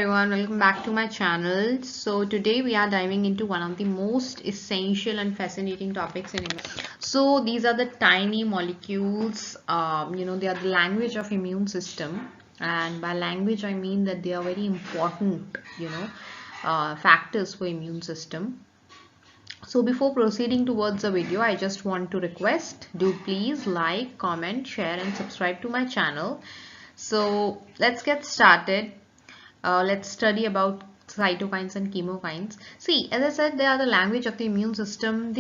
everyone, welcome back to my channel. So today we are diving into one of the most essential and fascinating topics in immunity. So these are the tiny molecules, they are the language of immune system, and by language I mean that they are very important, factors for immune system. So before proceeding towards the video, I just want to request, do please like, comment, share and subscribe to my channel. So let's get started. Let's study about cytokines and chemokines. See, as I said, they are the language of the immune system.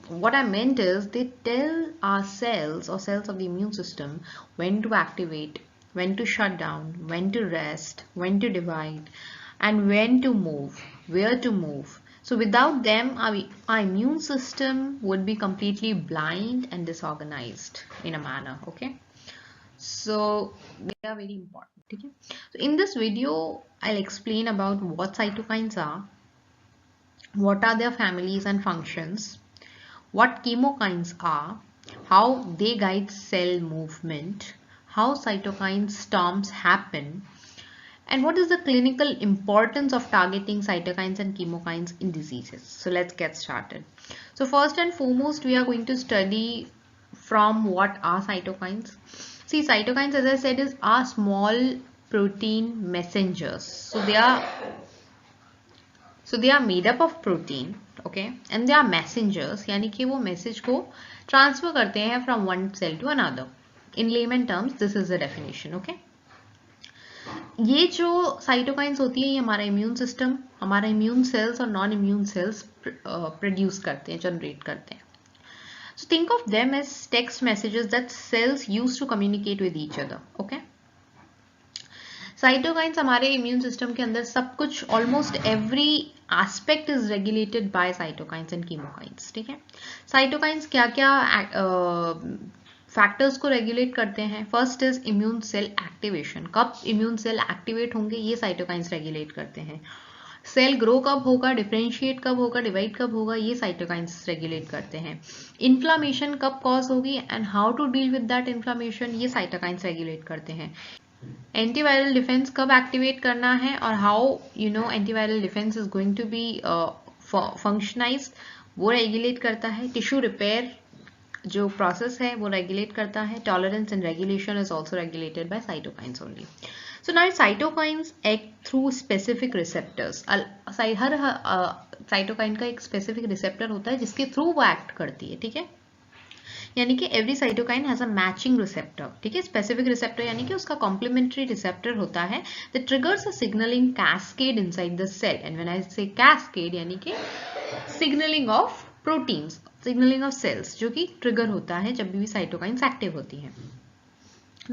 What I meant is they tell our cells or cells of the immune system when to activate, when to shut down, when to rest, when to divide, and when to move, where to move. So without them, our immune system would be completely blind and disorganized in a manner. Okay. So they are very important. Okay? So in this video, I'll explain about what cytokines are, what are their families and functions, what chemokines are, how they guide cell movement, how cytokine storms happen, and what is the clinical importance of targeting cytokines and chemokines in diseases. So let's get started. So first and foremost, we are going to study from what are cytokines. See, cytokines, as I said, are small protein messengers. So they are made up of protein, okay, and they are messengers, यानी कि वो message को transfer करते हैं from one cell to another. In layman terms, this is the definition, okay. ये जो cytokines होती है, ये हमारा immune system, हमारा immune cells और non immune cells produce करते हैं, generate करते हैं. So think of them as text messages that cells use to communicate with each other. Okay. Cytokines हमारे immune system के अंदर सब कुछ almost every aspect is regulated by cytokines and chemokines. ठीक है. Cytokines क्या-क्या factors को regulate करते हैं. First is immune cell activation. कब immune cell activate होंगे ये cytokines regulate करते हैं. सेल ग्रो कब होगा, डिफरेंशिएट कब होगा, डिवाइड कब होगा, ये साइटोकाइंस रेगुलेट करते हैं. इन्फ्लामेशन कब कॉज होगी and how to deal with that inflammation, ये साइटोकाइंस रेगुलेट करते हैं. एंटीवायरल डिफेंस कब एक्टिवेट करना है और how antiviral defence is going to be functionised, वो रेगुलेट करता है. टिश्यू रिपेयर जो प्रोसेस है वो रेगुलेट करता है. Tolerance and regulation is also regulated by cytokines only. So now cytokines act through specific receptors. Her cytokine का एक specific receptor होता है जिसके थ्रू वो act करती है. ठीक है, यानी कि every cytokine has a matching receptor. ठीक है, specific receptor यानी कि उसका complementary receptor होता है that triggers a signaling cascade inside the cell. And when I say cascade यानी कि signaling of proteins, signaling of cells, जो कि trigger होता है जब भी cytokines active होती हैं.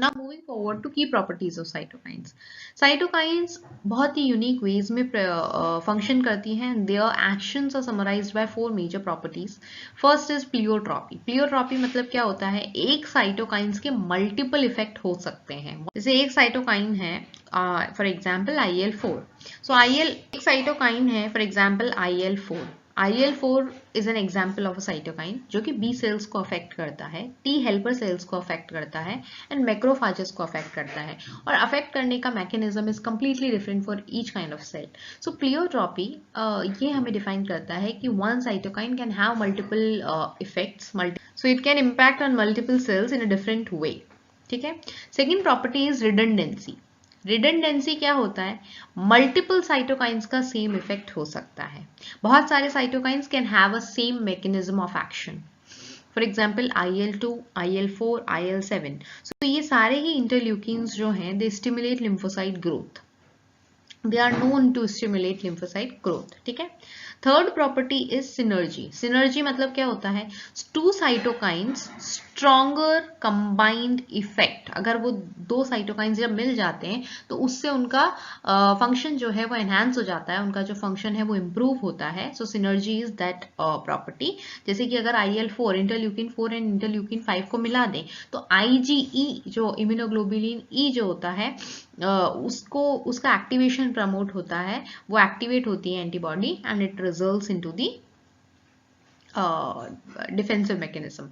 Now moving forward to key properties of cytokines. Cytokines बहुत ही unique ways में function करती हैं. Their actions are summarized by 4 major properties. First is pleiotropy. Pleiotropy मतलब क्या होता है, एक cytokines के multiple effect हो सकते हैं. जैसे एक cytokine है for example IL-4. So एक cytokine है for example IL-4. IL-4 is an example of a cytokine जो कि B cells को affect करता है, T helper cells को affect करता है and macrophages को affect करता है. और affect करने का mechanism is completely different for each kind of cell. So pleiotropy ये हमें define करता है कि one cytokine can have multiple effects, so it can impact on multiple cells in a different way. ठीक है. Second property is redundancy. Redundancy क्या होता है, मल्टीपल साइटोकाइंस का सेम इफेक्ट हो सकता है. बहुत सारे cytokines can have a same mechanism of action. For example IL-2, IL-4, IL-7. So ये सारे ही इंटरल्यूकिन्स जो हैं they stimulate lymphocyte growth. They are known to stimulate lymphocyte growth. ठीक है. Third property is synergy. Synergy मतलब क्या होता है, two cytokines stronger combined effect. अगर वो दो साइटोकाइंस जब मिल जाते हैं तो उससे उनका फंक्शन जो है वो एनहांस हो जाता है, उनका जो फंक्शन है वो इम्प्रूव होता है. सो सिनर्जी इज दैट प्रॉपर्टी. जैसे कि अगर IL-4 इंटरल्यूकिन 4 एंड इंटरल्यूकिन 5 को मिला दें तो IgE जो इम्यूनोग्लोबुलिन E जो होता है उसका एक्टिवेशन प्रमोट होता है, वो एक्टिवेट होती है antibody and it results into the defensive mechanism.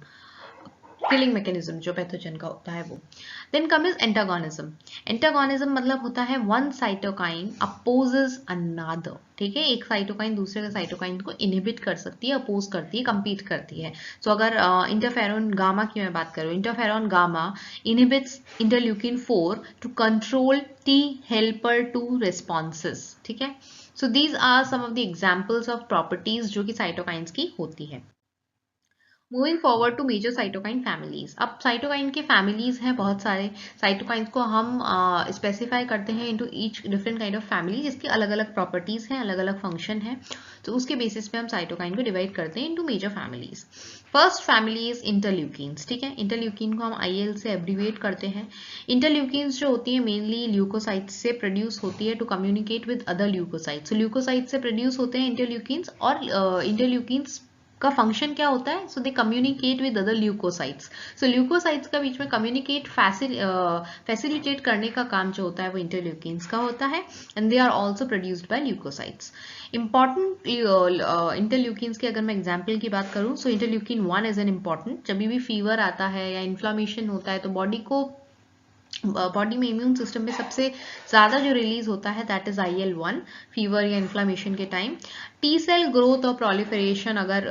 Killing mechanism जो पैथोजन का होता है वो। Then come is antagonism. Antagonism मतलब होता है वन साइटोकाइन अपोजेस अनदर, ठीक है, एक साइटोकाइन दूसरे के साइटोकाइन को इनहिबिट कर सकती है, अपोज करती है, compete करती है। सो अगर इंटरफेरॉन गामा की मैं बात करूँ, interferon gamma inhibits interleukin 4 to control T helper 2 responses, ठीक है। So these are some of the examples of properties जो कि साइटोकाइंस की होती है। Moving forward to major cytokine families. अब साइटोकाइन के फैमिलीज हैं बहुत सारे, साइटोकाइंस को हम स्पेसिफाई करते हैं into each different kind of family, जिसकी अलग अलग प्रॉपर्टीज हैं, अलग अलग फंक्शन है, तो उसके बेसिस पे हम साइटोकाइन को डिवाइड करते हैं into major families. First family is interleukins, ठीक है, इंटरल्यूकिन को हम IL से एब्रीविएट करते हैं। इंटरल्यूकिन्स जो होती है मेनली ल्यूकोसाइट्स से प्रोड्यूस होती है to communicate with other leukocytes. Leukocytes से प्रोड्यूस होते हैं इंटरल्यूकिन्स, और इंटरल्यूकिन्स का फंक्शन क्या होता है, so they communicate with other leukocytes. So leukocytes का बीच में कम्युनिकेट फैसिलिटेट करने का काम जो होता है वो इंटरल्यूकिन्स का होता है, and they are also produced by leukocytes. Important interleukins की अगर मैं एग्जाम्पल की बात करूं, so interleukin 1 is an important. जब भी फीवर आता है या इन्फ्लामेशन होता है तो बॉडी में इम्यून सिस्टम में सबसे ज्यादा जो रिलीज होता है दैट इज IL-1 फीवर या इन्फ्लामेशन के टाइम। टी सेल ग्रोथ और प्रोलिफरेशन अगर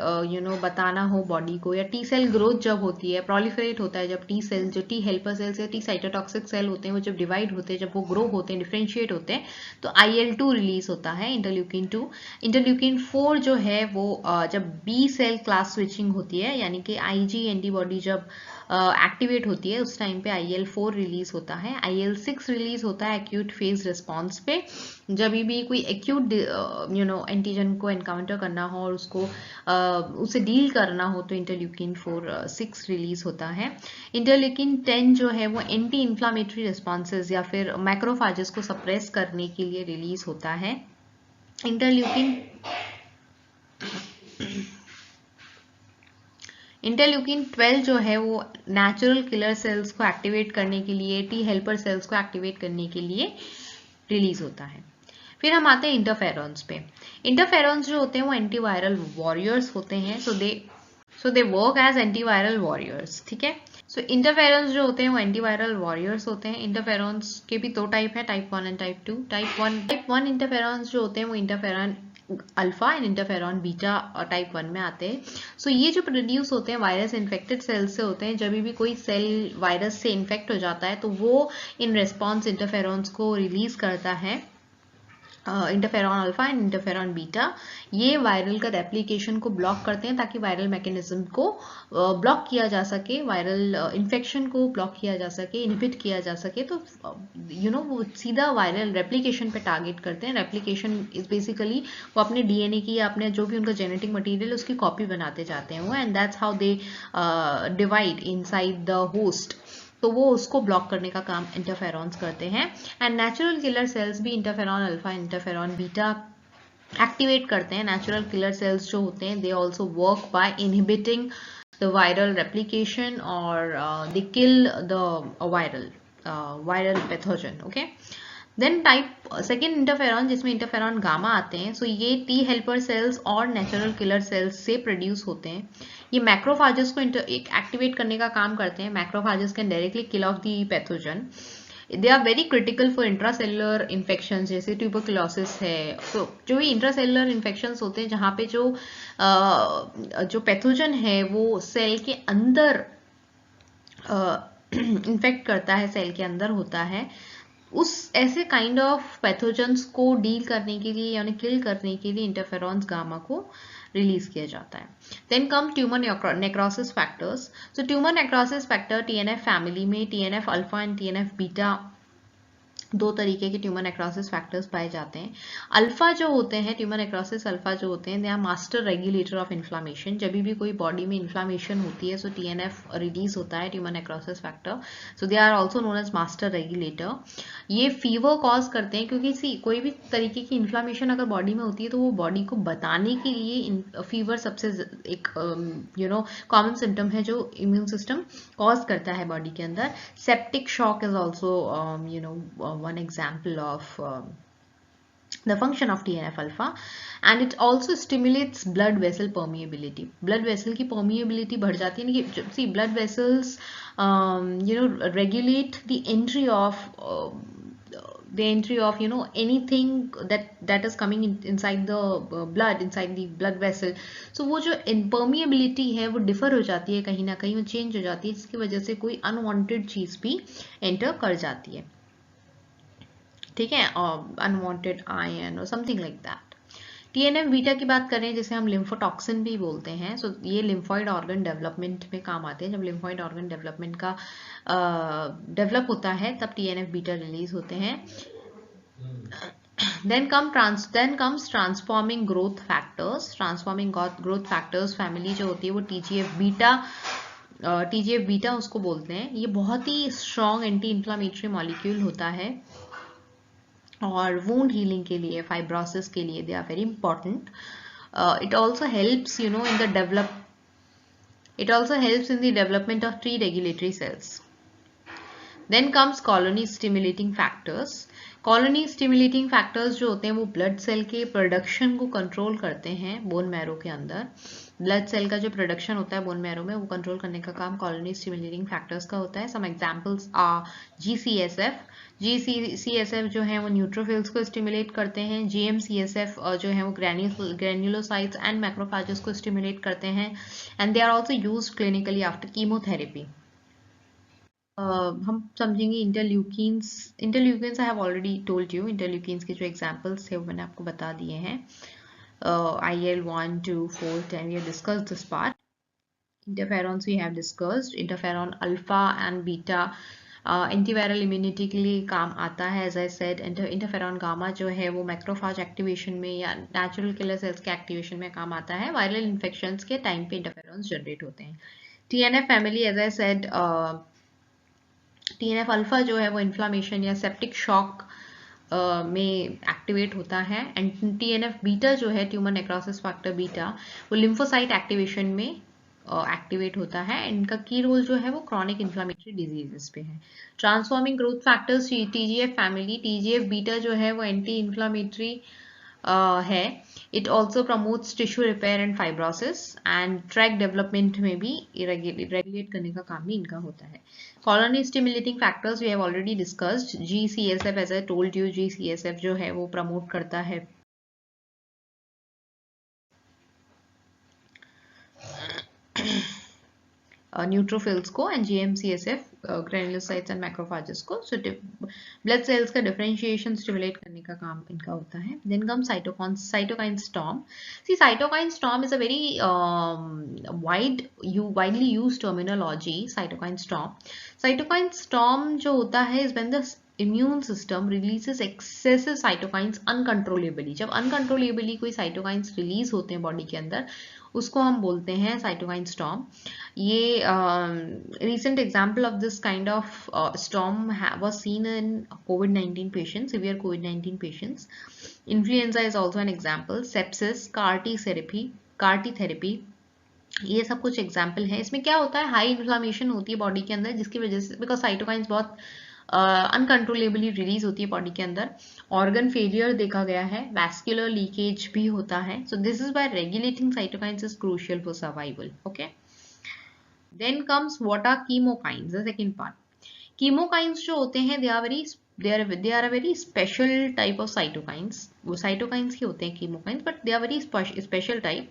बताना हो बॉडी को, या टी सेल ग्रोथ जब होती है, प्रोलिफरेट होता है जब टी सेल, जो टी हेल्पर सेल्स या टी साइटोटॉक्सिक सेल होते हैं वो जब डिवाइड होते हैं, जब वो ग्रो होते हैं, डिफरेंशिएट होते हैं, तो IL-2 रिलीज होता है, इंटरल्यूकिन 2। इंटरल्यूकिन 4 जो है वो जब बी सेल क्लास स्विचिंग होती है, यानी कि IG एंटीबॉडी जब एक्टिवेट होती है उस टाइम पे IL-4 रिलीज होता है। IL-6 रिलीज होता है एक्यूट फेज रिस्पॉन्स पे, जब भी कोई एक्यूट एंटीजन को एनकाउंटर करना हो और उसे डील करना हो तो इंटरल्यूकिन 4-6 रिलीज होता है। इंटरल्यूकिन 10 जो है वो एंटी इन्फ्लामेटरी रिस्पॉन्सेज या फिर मैक्रोफाजेस को सप्रेस करने के लिए रिलीज होता है। इंटरल्यूकिन 12 जो है वो नेचुरल किलर सेल्स को एक्टिवेट करने के लिए, टी हेल्पर सेल्स को एक्टिवेट करने के लिए रिलीज होता है। फिर हम आते हैं इंटरफेरॉन्स पे। इंटरफेरॉन्स जो होते हैं वो एंटीवायरल वॉरियर्स होते हैं, so they work as antiviral warriors, ठीक है। सो इंटरफेरॉन्स जो होते हैं वो एंटीवायरल वॉरियर्स होते हैं। इंटरफेरॉन्स के भी 2 टाइप है, type 1 and type 2। Type 1 interferons जो होते हैं वो interferon alpha and interferon beta और टाइप 1 में आते हैं। सो ये जो प्रोड्यूस होते हैं वायरस इन्फेक्टेड सेल से होते हैं। जब भी कोई सेल वायरस से इन्फेक्ट हो जाता है तो वो इन रेस्पॉन्स इंटरफेरॉन्स को रिलीज करता है, interferon alpha and interferon beta. ये वायरल का रेप्लिकेशन को ब्लॉक करते हैं ताकि वायरल मैकेनिज्म को ब्लॉक किया जा सके, वायरल इन्फेक्शन को ब्लॉक किया जा सके, इनहिबिट किया जा सके। तो वो सीधा वायरल रेप्लिकेशन पे टारगेट करते हैं। रेप्लिकेशन इज बेसिकली वो अपने DNA की या अपने जो भी उनका जेनेटिक मटेरियल उसकी कॉपी बनाते जाते हैं वो, and that's how they divide inside the host. तो वो उसको ब्लॉक करने का काम इंटरफेरॉन्स करते हैं। एंड नेचुरल किलर सेल्स भी interferon alpha interferon beta activate करते हैं। नेचुरल किलर सेल्स जो होते हैं they also work by inhibiting the viral replication और they kill the viral pathogen, okay. Then type second interferon जिसमें इंटरफेरॉन गामा आते हैं। सो ये टी हेल्पर सेल्स और नेचुरल किलर सेल्स से प्रोड्यूस होते हैं। ये मैक्रोफाजेस को एक्टिवेट करने का काम करते हैं। Macrophages can directly kill off the pathogen. They are very critical for intracellular infection जैसे ट्यूबरकुलोसिस है। तो जो भी इंट्रासेलुलर इन्फेक्शन होते हैं जहाँ पे जो पैथोजन है वो सेल के अंदर इन्फेक्ट करता है, सेल के अंदर होता है, उस ऐसे काइंड ऑफ पैथोजेंस को डील करने के लिए यानी किल करने के लिए इंटरफेरॉन्स गामा को रिलीज किया जाता है। Then come tumour necrosis factors. So tumour necrosis factor TNF family में TNF alpha and TNF beta 2 तरीके के ट्यूमर नेक्रोसिस फैक्टर्स पाए जाते हैं। अल्फा जो होते हैं, ट्यूमर नेक्रोसिस अल्फा जो होते हैं, they are master regulator of inflammation. जब भी कोई बॉडी में इन्फ्लामेशन होती है सो TNF रिलीज होता है, tumour necrosis factor. So they are also known as master regulator. ये फीवर कॉज करते हैं क्योंकि कोई भी तरीके की इन्फ्लामेशन अगर बॉडी में होती है तो वो बॉडी को बताने के लिए फीवर सबसे एक कॉमन सिम्टम है जो इम्यून सिस्टम कॉज करता है बॉडी के अंदर। Septic shock is also one example of the function of TNF alpha, and it also stimulates blood vessel permeability. Blood vessel की permeability बढ़ जाती है कि see blood vessels regulate the entry of anything that is coming inside the blood, inside the blood vessel. So वो जो permeability है वो differ हो जाती है, कहीं ना कहीं वो change हो जाती है, जिसकी वजह से कोई unwanted चीज़ भी enter कर जाती है, ठीक है, अनवांटेड आयन और something like that. TNF beta की बात करें, जिसे हम लिम्फोटॉक्सिन भी बोलते हैं, सो ये लिम्फॉइड ऑर्गन डेवलपमेंट में काम आते हैं। जब लिम्फॉइड ऑर्गन डेवलपमेंट का डेवलप होता है तब टीएनएफ बीटा रिलीज होते हैं। then comes transforming growth factors. Transforming growth factors family जो होती है वो टीजीएफ बीटा उसको बोलते हैं। ये बहुत ही स्ट्रॉन्ग एंटी इंफ्लामेटरी मॉलिक्यूल होता है और वूंड हीलिंग के लिए, फाइब्रोसिस के लिए they are very important. It also helps in the development of pre regulatory cells. Then comes colony stimulating factors. Colony stimulating factors जो होते हैं वो ब्लड सेल के प्रोडक्शन को कंट्रोल करते हैं बोन मैरो के अंदर। ब्लड सेल का जो प्रोडक्शन होता है बोन मैरो में वो कंट्रोल करने का काम कॉलोनी स्टिमुलेटिंग फैक्टर्स का होता है। सम एग्जांपल्स आर जीसीएसएफ जो है वो न्यूट्रोफिल्स को स्टिमुलेट करते हैं। जीएमसीएसएफ जो है वो ग्रैन्युलोसाइट्स एंड मैक्रोफेजेस को स्टिमुलेट करते हैं, and they are also used clinically after chemotherapy. हम समझेंगे interleukins. I have already told you, interleukins के जो एग्जांपल्स थे वो मैंने आपको बता दिए हैं। IL-1, 2, 4, 10 we have discussed this part. Interferons we have discussed. Interferon alpha and beta antiviral immunity के लिए काम आता है। As I said, interferon gamma जो है वो मैक्रोफाज एक्टिवेशन में या नेचुरल किलर सेल्स के एक्टिवेशन में काम आता है। वायरल इन्फेक्शंस के टाइम पे इंटरफेरॉन्स जनरेट होते हैं। TNF family, as I said, TNF alpha जो है वो इन्फ्लामेशन या सेप्टिक शॉक में एक्टिवेट होता है, एंड टीएनएफ बीटा जो है ट्यूमर नेक्रोसिस फैक्टर बीटा वो लिम्फोसाइट एक्टिवेशन में एक्टिवेट होता है। इनका की रोल जो है वो क्रॉनिक इन्फ्लामेटरी डिजीजेस पे है। Transforming growth factors TGF family, TGF beta जो है वो एंटी इन्फ्लामेटरी है। It also promotes tissue repair and fibrosis, and track development में भी रेगुलेट करने का काम भी इनका होता है। Colony stimulating factors we have already discussed. GCSF, as I told you, GCSF जो है वो प्रमोट करता है न्यूट्रोफिल्स को, and GMCSF granulocytes and macrophages को ब्लड सेल्स का डिफरेंशिएशन स्टिमुलेट करने का काम इनका होता है। Then come cytokine storm. See, cytokine storm is a very widely used terminology. Cytokine storm जो होता है is when the immune system releases excessive cytokines uncontrollably. जब अनकंट्रोलेबली कोई साइटोकाइंस रिलीज होते हैं बॉडी के अंदर, उसको हम बोलते हैं साइटोकाइन स्टॉर्म। ये recent example of this kind of storm was seen in COVID-19 patients, severe COVID-19 patients. Influenza is also an example. Sepsis, CAR T therapy, ये सब कुछ एग्जाम्पल है। इसमें क्या होता है, हाई इन्फ्लामेशन होती है बॉडी के अंदर, जिसकी वजह से बिकॉज साइटोकाइंस बहुत अनकंट्रोलेबली रिलीज होती है बॉडी के अंदर। ऑर्गन फेलियर देखा गया है, वैस्कुलर लीकेज भी होता है। So this is by regulating cytokines is crucial for survival. Okay, then comes what are chemokines, the second part. Chemokines जो होते हैं they are a very special type of cytokines. वो साइटोकाइंस ही होते हैं chemokines, but they are very special type,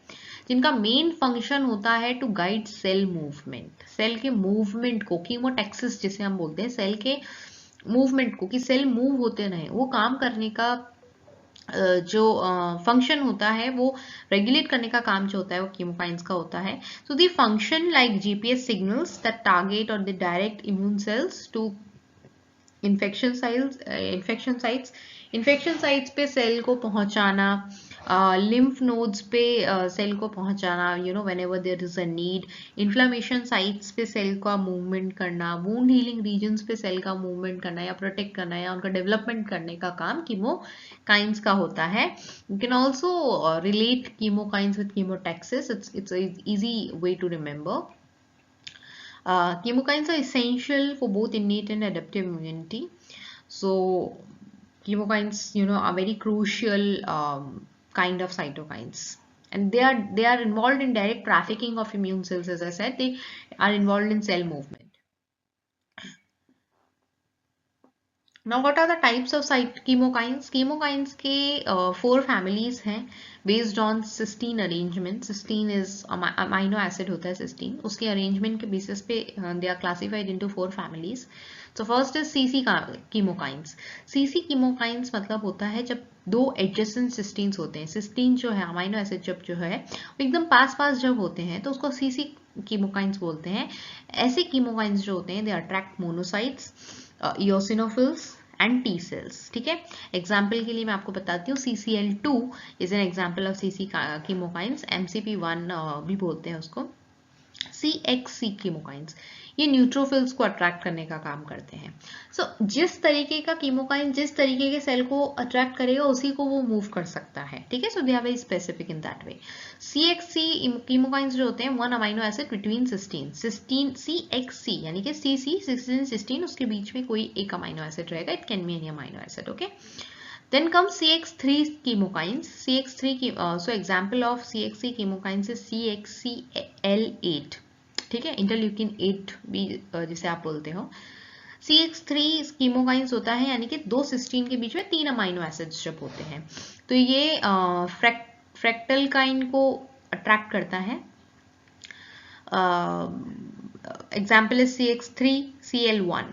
जिनका main function होता है to guide cell movement. Cell के मूवमेंट को, कीमोटैक्सिस जिसे हम बोलते हैं, सेल के मूवमेंट को, कि सेल मूव होते रहे, वो काम करने का जो फंक्शन होता है वो रेगुलेट करने का काम जो होता है वो कीमोकाइंस का होता है। So the function like GPS signals that target और the direct immune cells to infection sites पे सेल को पहुंचाना, लिम्फ नोड्स पे सेल को पहुंचाना, whenever there is a need. Inflammation sites पे सेल का मूवमेंट करना, वुंड हीलिंग रीजन्स पे सेल का मूवमेंट करना या प्रोटेक्ट करना या उनका डेवलपमेंट करने का काम कीमोकाइंस का होता है। You can also relate chemokines with chemotaxis, it's easy way to remember. Chemokines are essential for both innate and adaptive immunity. So chemokines, are very crucial kind of cytokines, and they are involved in direct trafficking of immune cells. As I said, they are involved in cell movement. Now, what are the types of chemokines? Chemokines के 4 families हैं based on cysteine arrangement. Cysteine is amino acid होता है cysteine. उसके arrangement के basis पे they are classified into 4 families. So first is CC chemokines. CC chemokines मतलब होता है जब 2 adjacent cysteines होते हैं. cysteine जो है amino acid जो है वो एकदम पास जब होते हैं तो उसको CC chemokines बोलते हैं. ऐसे chemokines जो होते हैं they attract monocytes, eosinophils and T cells. ठीक है, एग्जाम्पल के लिए मैं आपको बताती हूँ. CCL2 is an example of CC chemokines. MCP1 भी बोलते हैं उसको. CXC chemokines ये न्यूट्रोफिल्स को अट्रैक्ट करने का काम करते हैं. जिस तरीके का कीमोकाइन जिस तरीके के सेल को अट्रैक्ट करेगा उसी को वो मूव कर सकता है. ठीक है, so they are very specific in that way. CXC chemokines जो होते हैं 1 amino acid between cysteine. CXC यानी कि CC सिस्टीन उसके बीच में कोई एक अमाइनो एसिड रहेगा. It can be any amino acid. Okay, then comes CX3 chemokines. So example of CXC chemokines is CXCL8. ठीक है, इंटरल्यूकिन 8 भी जिसे आप बोलते हो. CX3 chemokines होता है यानी कि 2 सिस्टीन के बीच में 3 अमाइनो एसिड्स जब होते हैं तो ये फ्रैक्टल काइन को अट्रैक्ट करता है. Example is CX3CL1.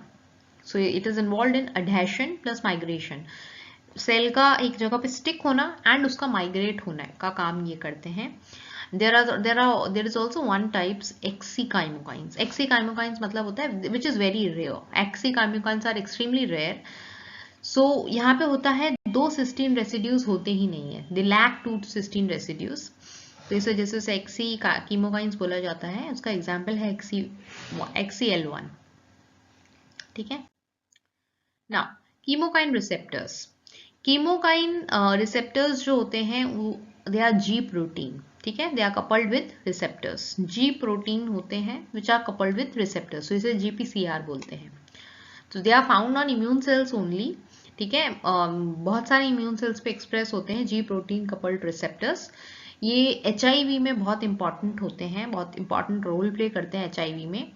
So it is involved in adhesion plus migration. Cell का एक जगह पे स्टिक होना एंड उसका माइग्रेट होना का काम ये करते हैं. there is also one types XC chemokines. XC chemokines मतलब होता है which is very rare. XC chemokines are extremely rare. So यहाँ पे होता है 2 सिस्टीन रेसिड्यूज होते ही नहीं है. they lack 2 cysteine residues. तो इस वजह से XC chemokines बोला जाता है. उसका एग्जाम्पल है XCL1. ठीक है. Now chemokine receptors. कीमोकाइन रिसेप्टर्स जो होते हैं वो दे आर G प्रोटीन. ठीक है, they are coupled with receptors. G protein होते हैं which are coupled with receptors. तो इसे GPCR बोलते हैं. तो they are found on immune cells only. ठीक है, बहुत सारे इम्यून सेल्स पे एक्सप्रेस होते हैं G प्रोटीन कपल्ड रिसेप्टर्स. ये HIV में बहुत इंपॉर्टेंट होते हैं, बहुत इंपॉर्टेंट रोल प्ले करते हैं HIV में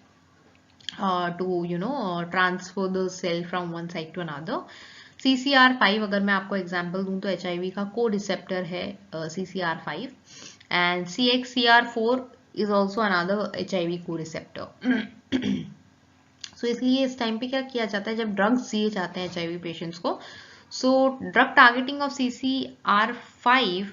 to transfer the cell from one side to another. CCR5 अगर मैं आपको एग्जांपल दूं तो HIV का को रिसेप्टर है CCR5 and CXCR4 is also another HIV को रिसेप्टर. सो इसलिए इस टाइम पे क्या किया जाता है जब ड्रग्स दिए जाते हैं HIV पेशेंट्स को. So drug targeting of CCR5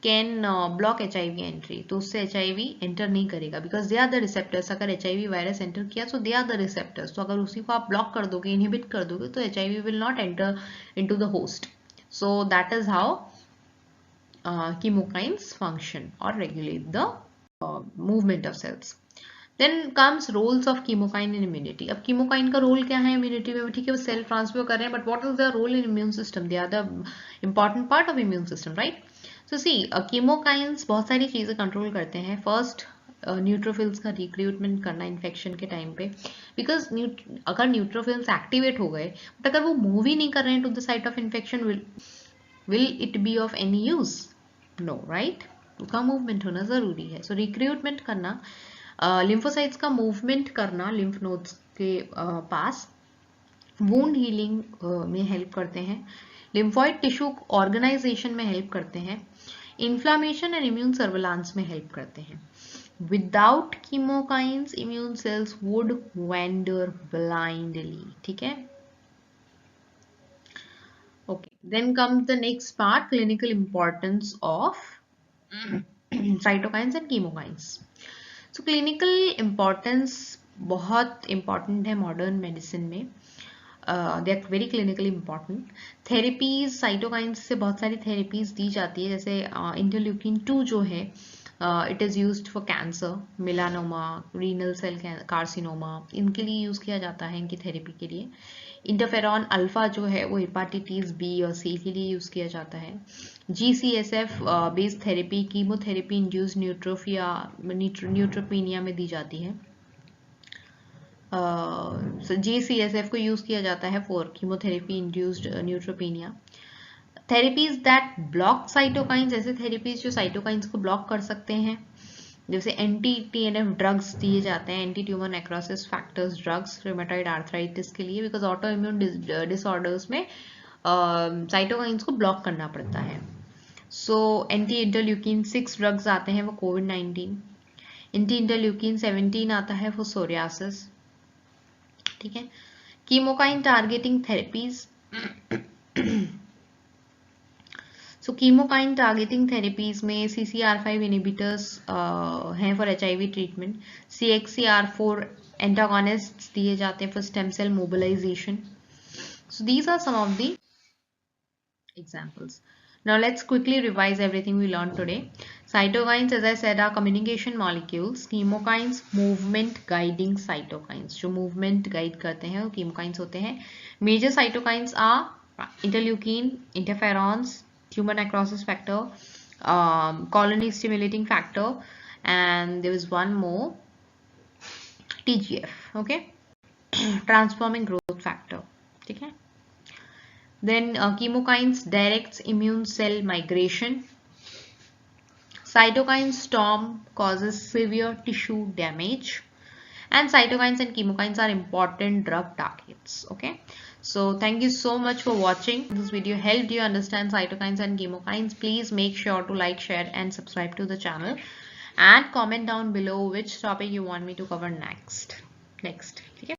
can block HIV entry. तो उससे HIV एंटर नहीं करेगा because they are the receptors. अगर HIV वायरस एंटर किया तो दे आर द रिसेप्टर्स. तो अगर उसी को आप ब्लॉक कर दोगे, इनहिबिट कर दोगे तो HIV will not enter into the host. So that is how chemokines function और regulate the movement of cells. Then comes roles of chemokine in immunity. अब chemokine का रोल क्या है इम्यूनिटी में? ठीक है, वो सेल ट्रांसफर कर रहे हैं, but what is the role in immune system? They are the important part of immune system, right? So see chemokines बहुत सारी चीजें कंट्रोल करते हैं. फर्स्ट, न्यूट्रोफिल्स का रिक्रूटमेंट करना इन्फेक्शन के टाइम पे. बिकॉज अगर न्यूट्रोफिल्स एक्टिवेट हो गए बट अगर वो मूव ही नहीं कर रहे हैं to the site of infection, will it be of any use? No, right? उसका मूवमेंट होना जरूरी है. सो रिक्रूटमेंट करना, लिम्फोसाइट्स का मूवमेंट करना लिम्फ नोड्स के पास, वुंड हीलिंग में हेल्प करते हैं, लिम्फॉइड टिश्यू ऑर्गेनाइजेशन में हेल्प करते हैं, इन्फ्लामेशन एंड इम्यून सर्विलांस में हेल्प करते हैं. Without chemokines immune cells would wander blindly. ठीक है, okay. Then comes the next part, clinical importance of cytokines and chemokines. So clinical importance बहुत important है मॉडर्न मेडिसिन में. They are very clinically important. Therapies, cytokines से बहुत सारी therapies दी जाती है. जैसे इंटरल्यूकिन 2 जो है, it is used for cancer, melanoma, renal cell carcinoma, इनके लिए यूज़ किया जाता है, इनकी थेरेपी के लिए. इंटरफेरॉन अल्फा जो है वो हेपाटाइटिस B और C के लिए यूज़ किया जाता है. GCSF based therapy chemotherapy induced न्यूट्रोपिनिया में दी जाती है. JCSF को यूज किया जाता है for chemotherapy induced neutropenia. Therapies that block cytokines, ऐसे थेरेपीज जो साइटोकाइंस को ब्लॉक कर सकते हैं, जैसे एंटी TNF ड्रग्स दिए जाते हैं, anti tumour necrosis factors drugs rheumatoid arthritis के लिए, बिकॉज ऑटो इम्यून डिसऑर्डर्स में साइटोकाइंस को ब्लॉक करना पड़ता है। सो एंटी इंटरल्यूकिन 6 ड्रग्स आते हैं वो कोविड-19, एंटी इंटरल्यूकिन 17 आता है वो सोरियासिस, ठीक है। कीमोकाइन टारगेटिंग थेरेपीज, सो कीमोकाइन टारगेटिंग थेरेपीज में CCR5 इनिबिटर्स हैं for HIV treatment, CXCR4 antagonists दिए जाते हैं for stem cell mobilization. So these are some of the examples. Now let's quickly revise everything we learned today. Cytokines, as I said, are communication molecules. Chemokines, movement guiding cytokines. जो movement guide करते हैं वो chemokines होते हैं. Major cytokines are interleukin, interferons, tumor necrosis factor, colony stimulating factor, and there is one more, TGF. Okay, transforming growth factor. ठीक है. Then chemokines directs immune cell migration. Cytokine storm causes severe tissue damage. And cytokines and chemokines are important drug targets. Okay. So thank you so much for watching. This video helped you understand cytokines and chemokines. Please make sure to like, share and subscribe to the channel. And comment down below which topic you want me to cover next. Okay.